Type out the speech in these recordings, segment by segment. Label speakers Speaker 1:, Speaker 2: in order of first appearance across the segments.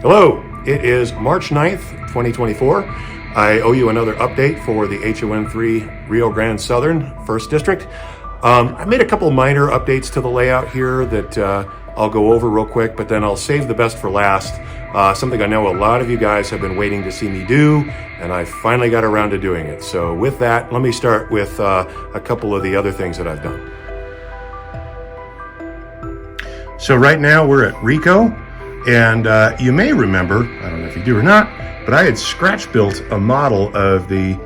Speaker 1: Hello, it is March 9th, 2024. I owe you another update for the HOn3 Rio Grande Southern 1st District. I made a couple minor updates to the layout here that I'll go over real quick, but then I'll save the best for last. Something I know a lot of you guys have been waiting to see me do, and I finally got around to doing it. So with that, let me start with a couple of the other things that I've done. So right now we're at Rico. And you may remember, I don't know if you do or not, but I had scratch built a model of the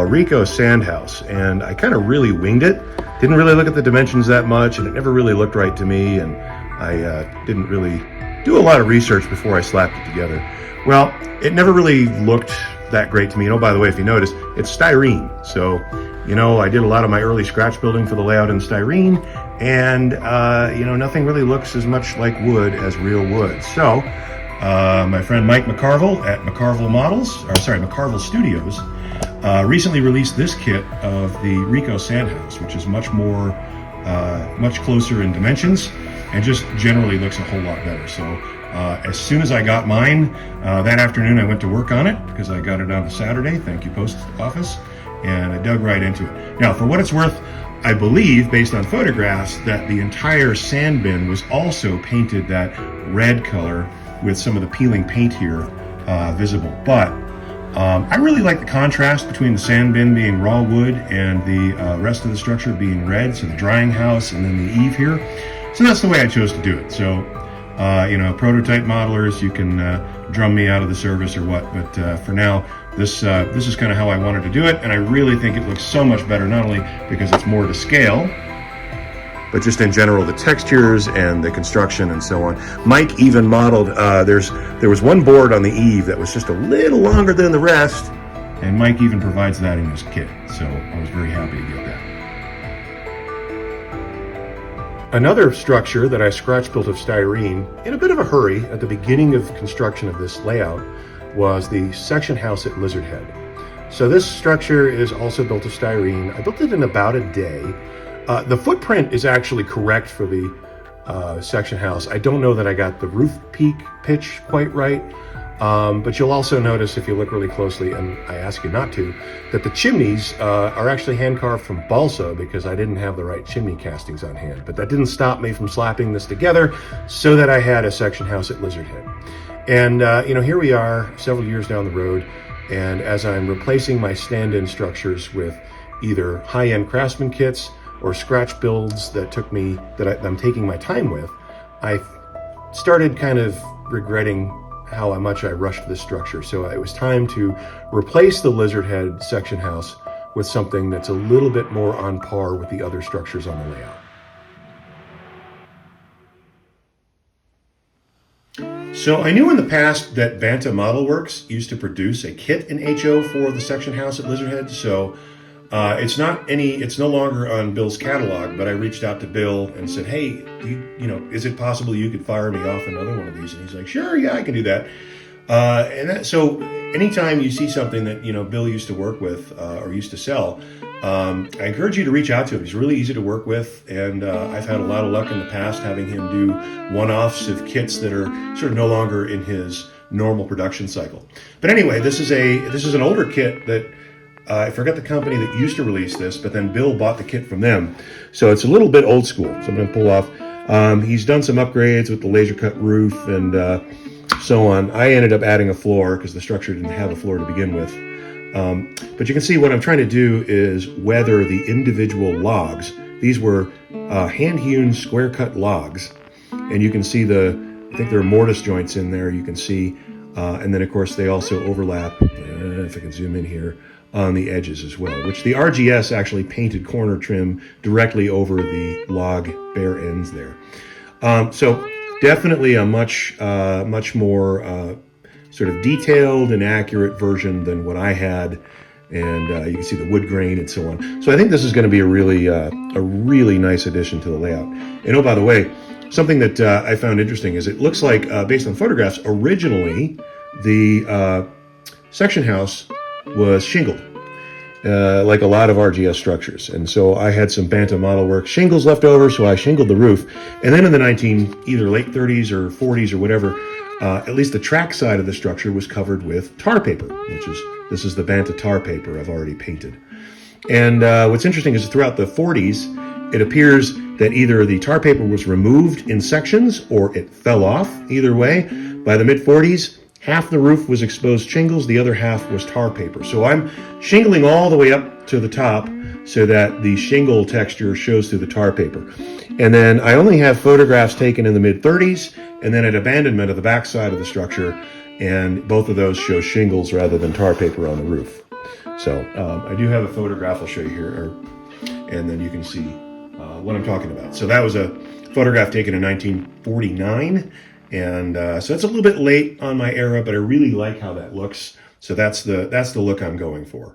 Speaker 1: Rico sand house, and I kind of really winged it. Didn't really look at the dimensions that much, and it never really looked right to me, and I didn't really do a lot of research before I slapped it together. Well, it never really looked that great to me. By the way, if you notice, it's styrene. So, I did a lot of my early scratch building for the layout in styrene, and nothing really looks as much like wood as real wood. So my friend Mike McCarville at McCarville Studios recently released this kit of the Rico sand house, which is much closer in dimensions and just generally looks a whole lot better. So as soon as I got mine that afternoon, I went to work on it because I got it on a Saturday. Thank you, Post Office. And I dug right into it. Now, for what it's worth, I believe, based on photographs, that the entire sand bin was also painted that red color with some of the peeling paint here visible. But I really like the contrast between the sand bin being raw wood and the rest of the structure being red, so the drying house and then the eave here. So that's the way I chose to do it. So, prototype modelers, you can drum me out of the service or what, but for now, this is kind of how I wanted to do it, and I really think it looks so much better, not only because it's more to scale, but just in general, the textures and the construction and so on. Mike even modeled, there was one board on the eave that was just a little longer than the rest, and Mike even provides that in his kit, so I was very happy to get that. Another structure that I scratch built of styrene in a bit of a hurry at the beginning of construction of this layout was the section house at Lizard Head. So this structure is also built of styrene. I built it in about a day. The footprint is actually correct for the section house. I don't know that I got the roof peak pitch quite right, but you'll also notice if you look really closely, and I ask you not to, that the chimneys are actually hand carved from balsa because I didn't have the right chimney castings on hand. But that didn't stop me from slapping this together so that I had a section house at Lizard Head. And, here we are several years down the road, and as I'm replacing my stand-in structures with either high-end craftsman kits or scratch builds that I'm taking my time with, I started kind of regretting how much I rushed this structure. So it was time to replace the Lizard Head section house with something that's a little bit more on par with the other structures on the layout. So I knew in the past that Banta Model Works used to produce a kit in HO for the section house at Lizard Head. So it's no longer on Bill's catalog, but I reached out to Bill and said, hey, is it possible you could fire me off another one of these? And he's like, sure, yeah, I can do that. So anytime you see something that, Bill used to work with or used to sell, I encourage you to reach out to him. He's really easy to work with, and I've had a lot of luck in the past having him do one-offs of kits that are sort of no longer in his normal production cycle. But anyway, this is an older kit that I forgot the company that used to release this, but then Bill bought the kit from them. So it's a little bit old school, so I'm going to pull off. He's done some upgrades with the laser cut roof and so on. I ended up adding a floor because the structure didn't have a floor to begin with. But you can see what I'm trying to do is weather the individual logs. These were hand-hewn square-cut logs, and you can see I think there are mortise joints in there, you can see, and then of course they also overlap, if I can zoom in here, on the edges as well, which the RGS actually painted corner trim directly over the log bare ends there. So definitely a much more sort of detailed and accurate version than what I had, and you can see the wood grain and so on. So I think this is going to be a really nice addition to the layout. And by the way, something that I found interesting is it looks like, based on photographs, originally the section house was shingled, like a lot of RGS structures. And so I had some Banta Model Works shingles left over, so I shingled the roof. And then in the either late 30s or 40s or whatever, at least the track side of the structure was covered with tar paper, this is the Banta tar paper I've already painted. And what's interesting is throughout the 40s, it appears that either the tar paper was removed in sections or it fell off. Either way, by the mid-40s, half the roof was exposed shingles, the other half was tar paper. So I'm shingling all the way up to the top so that the shingle texture shows through the tar paper. And then I only have photographs taken in the mid-30s and then an abandonment of the backside of the structure, and both of those show shingles rather than tar paper on the roof. So I do have a photograph I'll show you here, and then you can see what I'm talking about. So that was a photograph taken in 1949, and so that's a little bit late on my era, but I really like how that looks. So that's the look I'm going for.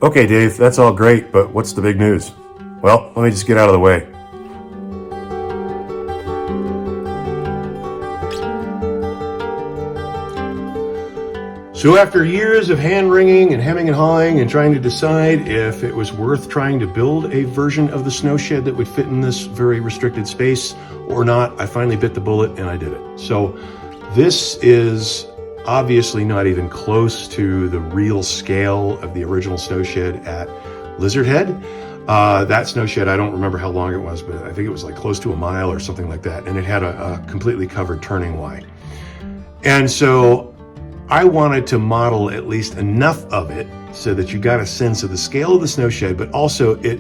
Speaker 1: Okay, Dave, that's all great, but what's the big news? Well, let me just get out of the way. So after years of hand-wringing and hemming and hawing and trying to decide if it was worth trying to build a version of the Snowshed that would fit in this very restricted space or not, I finally bit the bullet and I did it. So this is obviously not even close to the real scale of the original Snowshed at Lizard Head. That Snowshed, I don't remember how long it was, but I think it was like close to a mile or something like that. And it had a completely covered turning Y. And so I wanted to model at least enough of it so that you got a sense of the scale of the Snowshed, but also it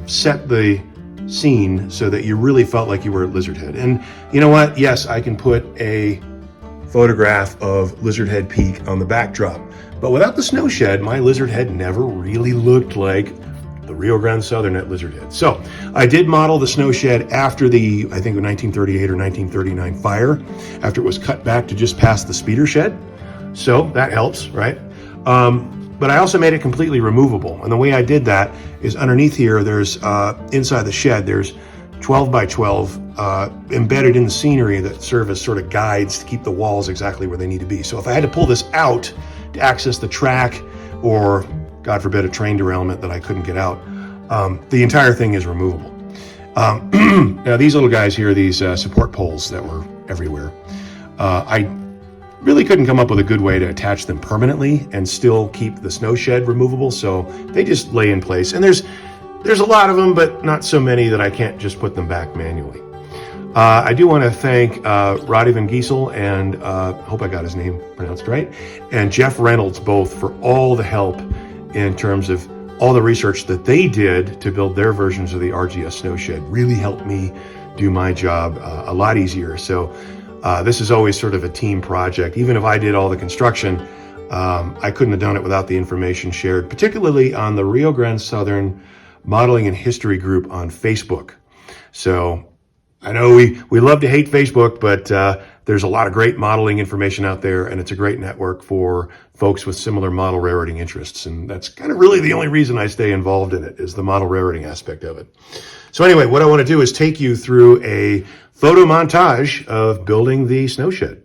Speaker 1: set the scene so that you really felt like you were at Lizard Head. And you know what? Yes, I can put a photograph of Lizard Head Peak on the backdrop, but without the Snowshed, my Lizard Head never really looked like the Rio Grande Southern at Lizard Head. So I did model the Snowshed after the, I think, 1938 or 1939 fire, after it was cut back to just past the speeder shed. So that helps, right? But I also made it completely removable. And the way I did that is underneath here, there's, inside the shed, there's 12 by 12 embedded in the scenery that serve as sort of guides to keep the walls exactly where they need to be. So if I had to pull this out to access the track, or God forbid, a train derailment that I couldn't get out, the entire thing is removable. Now these little guys here, these support poles that were everywhere, I really couldn't come up with a good way to attach them permanently and still keep the Snowshed removable, so they just lay in place. And there's a lot of them, but not so many that I can't just put them back manually. I do want to thank Roddy Van Giesel and hope I got his name pronounced right, and Jeff Reynolds, both, for all the help in terms of all the research that they did to build their versions of the RGS Snowshed. Really helped me do my job a lot easier. So this is always sort of a team project. Even if I did all the construction, I couldn't have done it without the information shared, particularly on the Rio Grande Southern Modeling and History group on Facebook. So I know we love to hate Facebook, but there's a lot of great modeling information out there, and it's a great network for folks with similar model railroading interests. And that's kind of really the only reason I stay involved in it, is the model railroading aspect of it. So anyway, what I want to do is take you through a photo montage of building the Snowshed.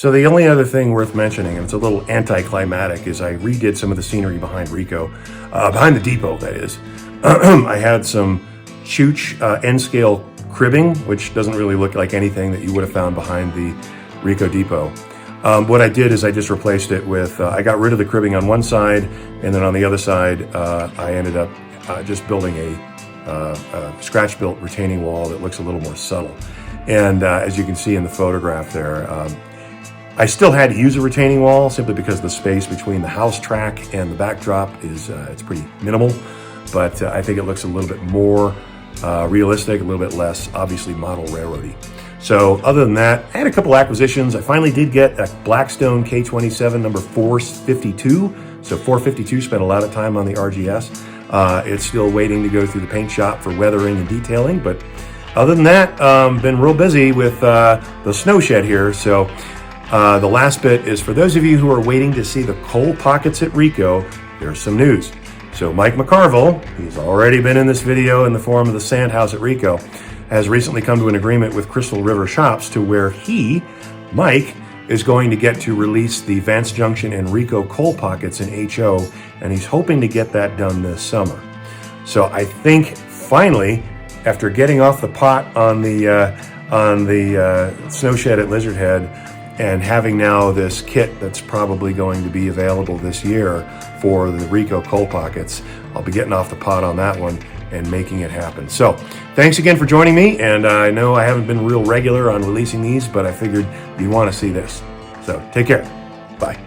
Speaker 1: So the only other thing worth mentioning, and it's a little anticlimactic, is I redid some of the scenery behind Rico, behind the depot, that is. I had some Chooch N-scale cribbing, which doesn't really look like anything that you would have found behind the Rico depot. What I did is I just replaced it with, I got rid of the cribbing on one side, and then on the other side, I ended up just building a scratch-built retaining wall that looks a little more subtle. And as you can see in the photograph there, I still had to use a retaining wall simply because the space between the house track and the backdrop is it's pretty minimal, but I think it looks a little bit more realistic, a little bit less obviously model railroady. So other than that, I had a couple acquisitions. I finally did get a Blackstone K27 number 452. So 452, spent a lot of time on the RGS. It's still waiting to go through the paint shop for weathering and detailing, but other than that, been real busy with the Snowshed here. So the last bit is for those of you who are waiting to see the coal pockets at Rico, there's some news. So Mike McCarville, he's already been in this video in the form of the sand house at Rico, has recently come to an agreement with Crystal River Shops to where he, Mike, is going to get to release the Vance Junction and Rico coal pockets in HO, and he's hoping to get that done this summer. So I think finally, after getting off the pot on the Snowshed at Lizard Head, and having now this kit that's probably going to be available this year for the Rico coal pockets, I'll be getting off the pot on that one and making it happen. So thanks again for joining me, and I know I haven't been real regular on releasing these, but I figured you'd want to see this. So take care. Bye.